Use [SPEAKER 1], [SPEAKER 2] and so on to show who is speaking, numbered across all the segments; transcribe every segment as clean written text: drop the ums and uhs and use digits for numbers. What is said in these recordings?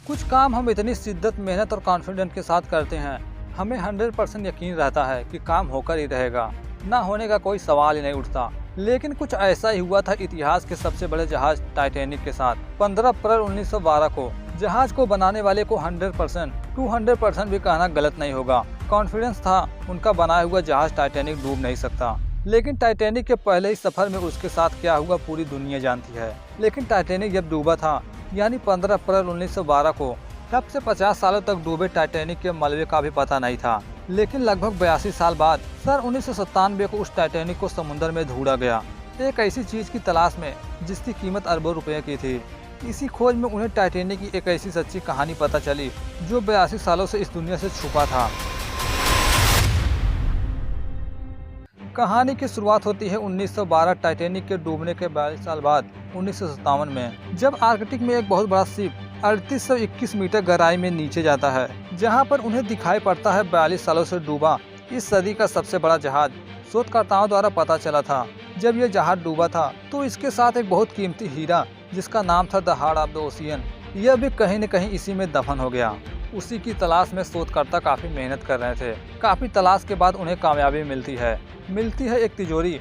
[SPEAKER 1] कुछ काम हम इतनी शिद्दत, मेहनत और कॉन्फिडेंस के साथ करते हैं, हमें 100% यकीन रहता है कि काम होकर ही रहेगा, ना होने का कोई सवाल ही नहीं उठता। लेकिन कुछ ऐसा ही हुआ था इतिहास के सबसे बड़े जहाज टाइटैनिक के साथ। 15 अप्रैल 1912 को जहाज को बनाने वाले को 100%, 200% भी कहना गलत नहीं होगा, कॉन्फिडेंस था उनका बनाया हुआ जहाज टाइटैनिक डूब नहीं सकता। लेकिन टाइटैनिक के पहले ही सफर में उसके साथ क्या हुआ पूरी दुनिया जानती है। लेकिन टाइटैनिक जब डूबा था, यानी 15 अप्रैल 1912 को, तब से 50 सालों तक डूबे टाइटैनिक के मलबे का भी पता नहीं था। लेकिन लगभग 82 साल बाद सन 1997 को उस टाइटैनिक को समुद्र में ढूंढा गया, एक ऐसी चीज की तलाश में जिसकी कीमत अरबों रुपए की थी। इसी खोज में उन्हें टाइटैनिक की एक ऐसी सच्ची कहानी पता चली जो 82 सालों से इस दुनिया से छुपा था। कहानी की शुरुआत होती है 1912 टाइटैनिक के डूबने के 42 साल बाद 1957 में, जब आर्कटिक में एक बहुत बड़ा शिप 3821 मीटर गहराई में नीचे जाता है, जहां पर उन्हें दिखाई पड़ता है 42 सालों से डूबा इस सदी का सबसे बड़ा जहाज। शोधकर्ताओं द्वारा पता चला था जब यह जहाज डूबा था तो इसके साथ एक बहुत कीमती हीरा जिसका नाम था the heart of the ocean, यह भी कहीं न कहीं इसी में दफन हो गया। उसी की तलाश में शोधकर्ता काफी मेहनत कर रहे थे। काफी तलाश के बाद उन्हें कामयाबी मिलती है एक तिजोरी।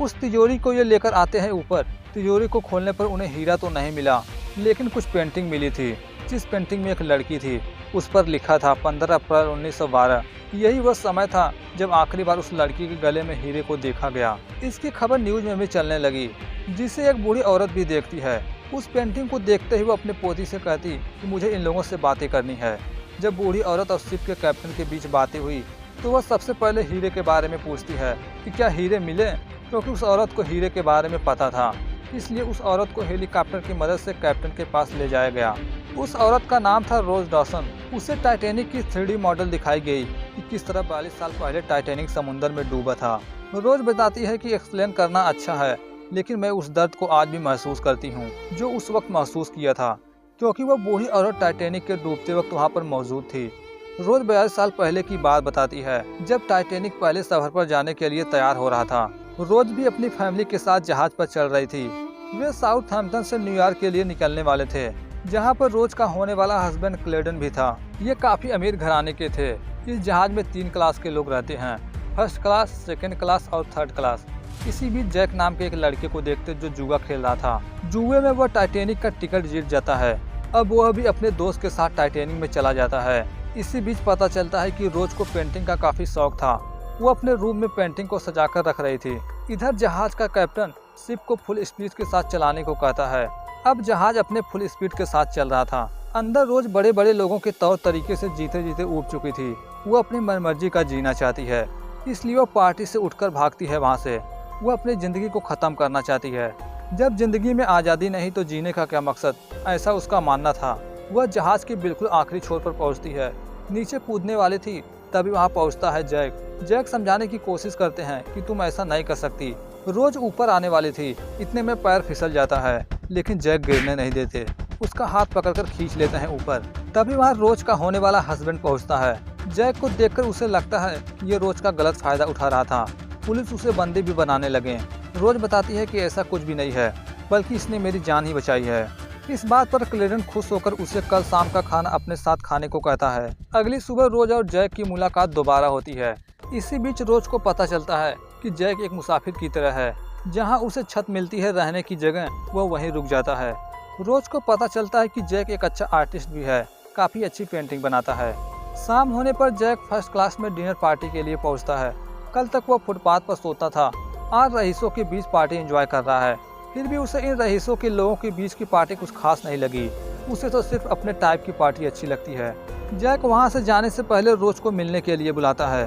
[SPEAKER 1] उस तिजोरी को ये लेकर आते हैं ऊपर। तिजोरी को खोलने पर उन्हें हीरा तो नहीं मिला, लेकिन कुछ पेंटिंग मिली थी, जिस पेंटिंग में एक लड़की थी। उस पर लिखा था 15 अप्रैल 1912। यही वह समय था जब आखिरी बार उस लड़की के गले में हीरे को देखा गया। इसकी खबर न्यूज में भी चलने लगी, जिसे एक बूढ़ी औरत भी देखती है। उस पेंटिंग को देखते ही वो अपने पोती से कहती कि मुझे इन लोगों से बातें करनी है। जब बूढ़ी औरत और शिप के कैप्टन के बीच बातें हुई तो वह सबसे पहले हीरे के बारे में पूछती है कि क्या हीरे मिले, क्योंकि उस औरत को हीरे के बारे में पता था। इसलिए उस औरत को हेलीकॉप्टर की मदद से कैप्टन के पास ले जाया गया। उस औरत का नाम था रोज डॉसन। उसे टाइटैनिक की 3D मॉडल दिखाई गई कि किस तरह 42 साल पहले टाइटैनिक समुद्र में डूबा था। रोज बताती है कि एक्सप्लेन करना अच्छा है, लेकिन मैं उस दर्द को आज भी महसूस करती हूँ जो उस वक्त महसूस किया था, क्योंकि वह बूढ़ी औरत टाइटैनिक के डूबते वक्त वहाँ पर मौजूद थी। रोज 42 साल पहले की बात बताती है, जब टाइटैनिक पहले सफर पर जाने के लिए तैयार हो रहा था। रोज भी अपनी फैमिली के साथ जहाज पर चल रही थी। वे साउथहैम्पटन से न्यूयॉर्क के लिए निकलने वाले थे, जहां पर रोज का होने वाला हस्बैंड क्लेडन भी था। ये काफी अमीर घराने के थे। इस जहाज में 3 क्लास के लोग रहते हैं, फर्स्ट क्लास, सेकंड क्लास और थर्ड क्लास। इसी बीच जैक नाम के एक लड़के को देखते जो जुआ खेल रहा था। जुए में वह टाइटैनिक का टिकट जीत जाता है। अब वह भी अपने दोस्त के साथ टाइटैनिक में चला जाता है। इसी बीच पता चलता है कि रोज को पेंटिंग का काफी शौक था। वो अपने रूम में पेंटिंग को सजाकर रख रही थी। इधर जहाज का कैप्टन शिप को फुल स्पीड के साथ चलाने को कहता है। अब जहाज अपने फुल स्पीड के साथ चल रहा था। अंदर रोज बड़े बड़े लोगों के तौर तरीके से जीते जीते ऊब चुकी थी। वो अपनी मनमर्जी का जीना चाहती है, इसलिए वो पार्टी से उठकर भागती है वहाँ से। वो अपनी जिंदगी को खत्म करना चाहती है। जब जिंदगी में आज़ादी नहीं तो जीने का क्या मकसद, ऐसा उसका मानना था। वह जहाज के बिल्कुल आखिरी छोर पर पहुँचती है। नीचे कूदने वाली थी, तभी वहाँ पहुँचता है जैक। जैक समझाने की कोशिश करते हैं कि तुम ऐसा नहीं कर सकती। रोज ऊपर आने वाली थी, इतने में पैर फिसल जाता है, लेकिन जैक गिरने नहीं देते। उसका हाथ पकड़कर खींच लेते हैं ऊपर। तभी वहाँ रोज का होने वाला हस्बैंड पहुँचता है। जैक को देखकर उसे लगता है कि ये रोज का गलत फायदा उठा रहा था। पुलिस उसे बंदी भी बनाने लगे। रोज बताती है कि ऐसा कुछ भी नहीं है, बल्कि इसने मेरी जान ही बचाई है। इस बात पर क्लेडन खुश होकर उसे कल शाम का खाना अपने साथ खाने को कहता है। अगली सुबह रोज और जैक की मुलाकात दोबारा होती है। इसी बीच रोज को पता चलता है कि जैक एक मुसाफिर की तरह है। जहां उसे छत मिलती है रहने की जगह, वह वहीं रुक जाता है। रोज को पता चलता है कि जैक एक अच्छा आर्टिस्ट भी है, काफी अच्छी पेंटिंग बनाता है। शाम होने पर जैक फर्स्ट क्लास में डिनर पार्टी के लिए पहुंचता है। कल तक वह फुटपाथ पर सोता था, आज रईसों के बीच पार्टी एंजॉय कर रहा है। फिर भी उसे इन रईसों के लोगों के बीच की पार्टी कुछ खास नहीं लगी। उसे तो सिर्फ अपने टाइप की पार्टी अच्छी लगती है। जैक वहां से जाने से पहले रोज को मिलने के लिए बुलाता है।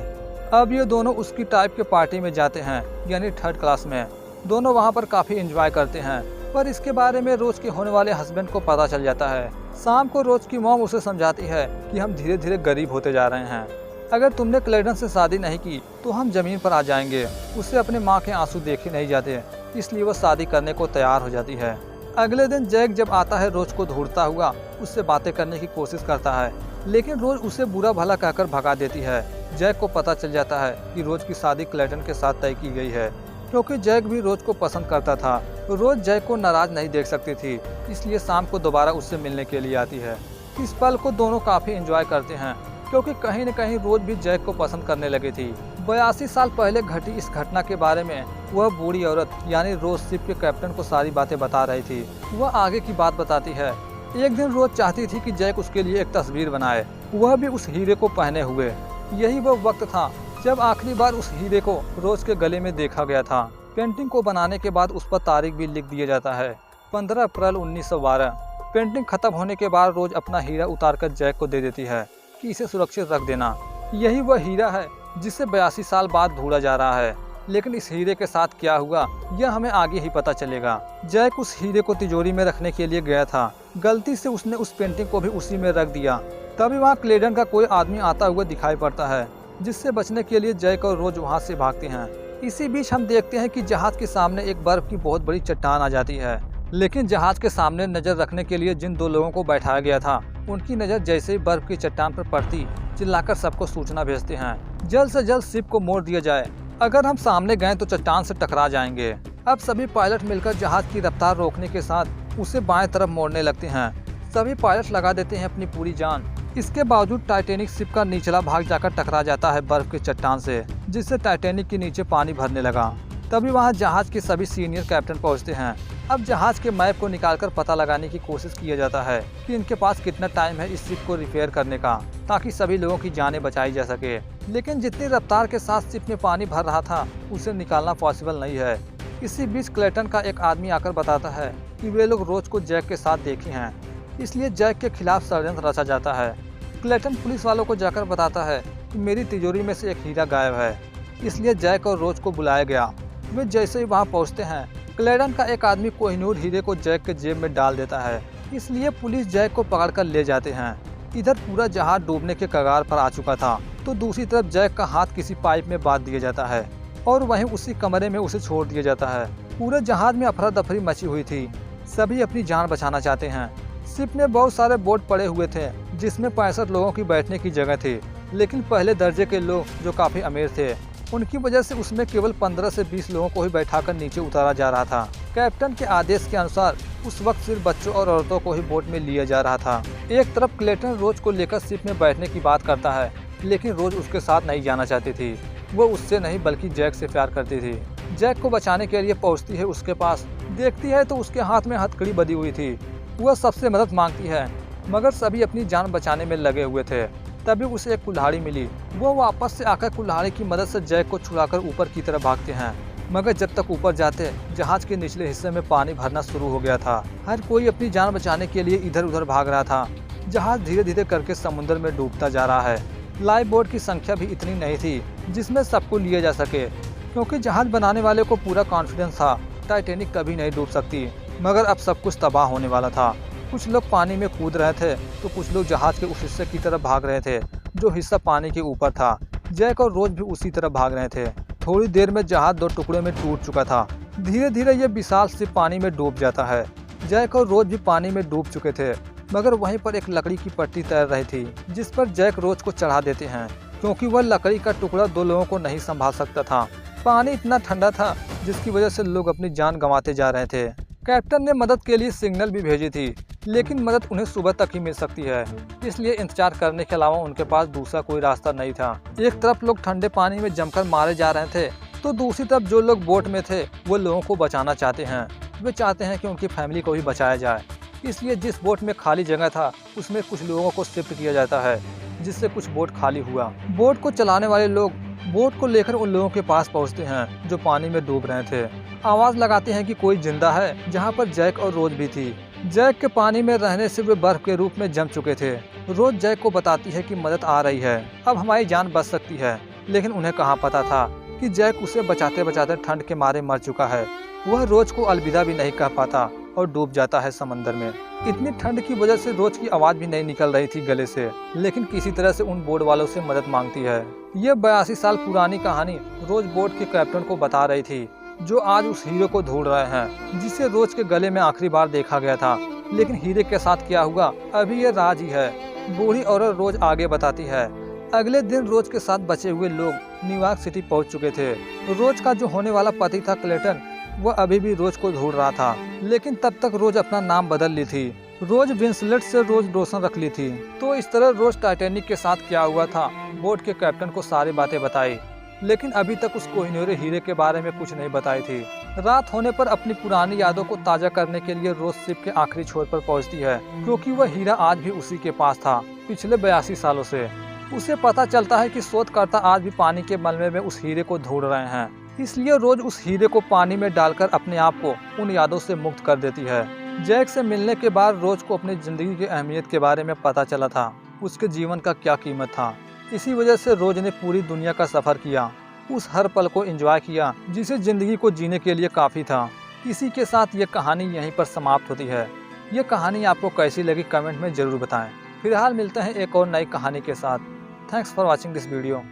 [SPEAKER 1] अब ये दोनों उसकी टाइप के पार्टी में जाते हैं, यानी थर्ड क्लास में। दोनों वहां पर काफी एंजॉय करते हैं, पर इसके बारे में रोज के होने वाले हस्बैंड को पता चल जाता है। शाम को रोज की मॉम उसे समझाती है कि हम धीरे धीरे गरीब होते जा रहे हैं। अगर तुमने क्लेडन से शादी नहीं की तो हम जमीन पर आ जाएंगे। उससे अपने माँ के आंसू देखे नहीं जाते, इसलिए वह शादी करने को तैयार हो जाती है। अगले दिन जैक जब आता है रोज को ढूंढता हुआ, उससे बातें करने की कोशिश करता है, लेकिन रोज उसे बुरा भला कहकर भगा देती है। जैक को पता चल जाता है कि रोज की शादी क्लेडन के साथ तय की गई है, क्योंकि जैक भी रोज को पसंद करता था। रोज जैक को नाराज नहीं देख सकती थी, इसलिए शाम को दोबारा उससे मिलने के लिए आती है। इस पल को दोनों काफी एंजॉय करते हैं, क्योंकि कहीं न कहीं रोज भी जैक को पसंद करने लगी थी। 82 साल पहले घटी इस घटना के बारे में वह बूढ़ी औरत यानी रोज शिप के कैप्टन को सारी बातें बता रही थी। वह आगे की बात बताती है। एक दिन रोज चाहती थी कि जैक उसके लिए एक तस्वीर बनाए, वह भी उस हीरे को पहने हुए। यही वो वक्त था जब आखिरी बार उस हीरे को रोज के गले में देखा गया था। पेंटिंग को बनाने के बाद उस पर तारीख भी लिख दिया जाता है, 15 अप्रैल 1912। पेंटिंग खत्म होने के बाद रोज अपना हीरा उतारकर जैक को दे देती है कि इसे सुरक्षित रख देना। यही वह हीरा है जिसे 82 साल बाद ढूंढा जा रहा है। लेकिन इस हीरे के साथ क्या हुआ यह हमें आगे ही पता चलेगा। जैक उस हीरे को तिजोरी में रखने के लिए गया था, गलती से उसने उस पेंटिंग को भी उसी में रख दिया। तभी वहाँ क्लेडन का कोई आदमी आता हुआ दिखाई पड़ता है, जिससे बचने के लिए जैक और रोज वहाँ से भागते हैं। इसी बीच हम देखते हैं कि जहाज के सामने एक बर्फ की बहुत बड़ी चट्टान आ जाती है। लेकिन जहाज के सामने नजर रखने के लिए जिन 2 लोगों को बैठाया गया था, उनकी नजर जैसे ही बर्फ की चट्टान पर पड़ती, चिल्लाकर सबको सूचना भेजते हैं जल्द से जल्द शिप को मोड़ दिया जाए, अगर हम सामने गए तो चट्टान से टकरा जाएंगे। अब सभी पायलट मिलकर जहाज की रफ्तार रोकने के साथ उसे बाएं तरफ मोड़ने लगते हैं। सभी पायलट लगा देते हैं अपनी पूरी जान। इसके बावजूद टाइटैनिक शिप का निचला भाग जाकर टकरा जाता है बर्फ की चट्टान से, जिससे टाइटैनिक के नीचे पानी भरने लगा। तभी वहां जहाज के सभी सीनियर कैप्टन पहुंचते हैं। अब जहाज के मैप को निकालकर पता लगाने की कोशिश किया जाता है कि इनके पास कितना टाइम है इस शिप को रिपेयर करने का, ताकि सभी लोगों की जानें बचाई जा सके। लेकिन जितनी रफ्तार के साथ शिप में पानी भर रहा था, उसे निकालना पॉसिबल नहीं है। इसी बीच क्लेटन का एक आदमी आकर बताता है कि वे लोग रोज को जैक के साथ देखे हैं, इसलिए जैक के खिलाफ षड्यंत्र रचा जाता है। क्लेटन पुलिस वालों को जाकर बताता है कि मेरी तिजोरी में से एक हीरा गायब है, इसलिए जैक और रोज को बुलाया गया। वे जैसे ही वहां पहुंचते हैं, क्लेटन का एक आदमी कोहिनूर हीरे को जैक के जेब में डाल देता है, इसलिए पुलिस जैक को पकड़कर ले जाते हैं। इधर पूरा जहाज डूबने के कगार पर आ चुका था, तो दूसरी तरफ जैक का हाथ किसी पाइप में बांध दिया जाता है और वहीं उसी कमरे में उसे छोड़ दिया जाता है। पूरे जहाज में अफरा दफरी मची हुई थी, सभी अपनी जान बचाना चाहते हैं। शिप में बहुत सारे बोट पड़े हुए थे, जिसमें 65 लोगों की बैठने की जगह थी, लेकिन पहले दर्जे के लोग जो काफी अमीर थे, उनकी वजह से उसमें केवल 15 से 20 लोगों को ही बैठाकर नीचे उतारा जा रहा था। कैप्टन के आदेश के अनुसार उस वक्त सिर्फ बच्चों और औरतों को ही बोट में लिया जा रहा था। एक तरफ क्लेटन रोज को लेकर शिप में बैठने की बात करता है, लेकिन रोज उसके साथ नहीं जाना चाहती थी। वो उससे नहीं बल्कि जैक से प्यार करती थी। जैक को बचाने के लिए पहुंचती है उसके पास, देखती है तो उसके हाथ में हथकड़ी बंधी हुई थी। वह सबसे मदद मांगती है, मगर सभी अपनी जान बचाने में लगे हुए थे। तभी उसे एक कुल्हाड़ी मिली। वो वापस से आकर कुल्हाड़ी की मदद से जैक को छुड़ाकर ऊपर की तरफ भागते हैं, मगर जब तक ऊपर जाते जहाज के निचले हिस्से में पानी भरना शुरू हो गया था। हर कोई अपनी जान बचाने के लिए इधर उधर भाग रहा था। जहाज धीरे धीरे करके समुद्र में डूबता जा रहा है। लाइफ बोट की संख्या भी इतनी नहीं थी जिसमें सबको लिया जा सके, क्योंकि जहाज बनाने वाले को पूरा कॉन्फिडेंस था टाइटैनिक कभी नहीं डूब सकती। मगर अब सब कुछ तबाह होने वाला था। कुछ लोग पानी में कूद रहे थे तो कुछ लोग जहाज के उस हिस्से की तरफ भाग रहे थे जो हिस्सा पानी के ऊपर था। जैक और रोज भी उसी तरफ भाग रहे थे। थोड़ी देर में जहाज 2 टुकड़ों में टूट चुका था। धीरे धीरे ये विशाल शिप पानी में डूब जाता है। जैक और रोज भी पानी में डूब चुके थे, मगर वहीं पर एक लकड़ी की पट्टी तैर रही थी, जिस पर जैक रोज को चढ़ा देते हैं, क्योंकि वह लकड़ी का टुकड़ा 2 लोगों को नहीं संभाल सकता था। पानी इतना ठंडा था जिसकी वजह से लोग अपनी जान गंवाते जा रहे थे। कैप्टन ने मदद के लिए सिग्नल भी भेजी थी, लेकिन मदद उन्हें सुबह तक ही मिल सकती है, इसलिए इंतजार करने के अलावा उनके पास दूसरा कोई रास्ता नहीं था। एक तरफ लोग ठंडे पानी में जमकर मारे जा रहे थे, तो दूसरी तरफ जो लोग बोट में थे वो लोगों को बचाना चाहते हैं। वे चाहते हैं कि उनकी फैमिली को भी बचाया जाए, इसलिए जिस बोट में खाली जगह था उसमें कुछ लोगों को शिफ्ट किया जाता है, जिससे कुछ बोट खाली हुआ। बोट को चलाने वाले लोग बोट को लेकर उन लोगों के पास पहुंचते हैं जो पानी में डूब रहे थे। आवाज लगाते हैं कि कोई जिंदा है, जहां पर जैक और रोज भी थी। जैक के पानी में रहने से वे बर्फ के रूप में जम चुके थे। रोज जैक को बताती है कि मदद आ रही है, अब हमारी जान बच सकती है, लेकिन उन्हें कहाँ पता था कि जैक उसे बचाते बचाते ठंड के मारे मर चुका है। वह रोज को अलविदा भी नहीं कह पाता और डूब जाता है समंदर में। इतनी ठंड की वजह से रोज की आवाज भी नहीं निकल रही थी गले से, लेकिन किसी तरह से उन बोट वालों से मदद मांगती है। ये 82 साल पुरानी कहानी रोज बोट के कैप्टन को बता रही थी, जो आज उस हीरे को ढूंढ रहे हैं, जिसे रोज के गले में आखिरी बार देखा गया था। लेकिन हीरे के साथ क्या हुआ अभी ये राज ही है। बूढ़ी औरत रोज आगे बताती है। अगले दिन रोज के साथ बचे हुए लोग न्यूयॉर्क सिटी पहुंच चुके थे। रोज का जो होने वाला पति था क्लेटन, वह अभी भी रोज को ढूंढ रहा था, लेकिन तब तक रोज अपना नाम बदल ली थी। रोज विंसलेट से रोज रोशन रख ली थी। तो इस तरह रोज टाइटैनिक के साथ क्या हुआ था, बोट के कैप्टन को सारी बातें बताई, लेकिन अभी तक उस कोहिनूर हीरे के बारे में कुछ नहीं बताई थी। रात होने पर अपनी पुरानी यादों को ताजा करने के लिए रोज शिप के आखिरी छोर पर पहुंचती है, क्योंकि वह हीरा आज भी उसी के पास था पिछले 82 सालों से। उसे पता चलता है कि शोधकर्ता आज भी पानी के मलबे में उस हीरे को ढूंढ रहे हैं, इसलिए रोज उस हीरे को पानी में डालकर अपने आप को उन यादों से मुक्त कर देती है। जैक से मिलने के बाद रोज को अपनी जिंदगी की अहमियत के बारे में पता चला था, उसके जीवन का क्या कीमत था। इसी वजह से रोज ने पूरी दुनिया का सफर किया, उस हर पल को एंजॉय किया जिसे जिंदगी को जीने के लिए काफी था। इसी के साथ ये कहानी यहीं पर समाप्त होती है। ये कहानी आपको कैसी लगी कमेंट में जरूर बताएं। फिलहाल मिलते हैं एक और नई कहानी के साथ। Thanks for watching this video.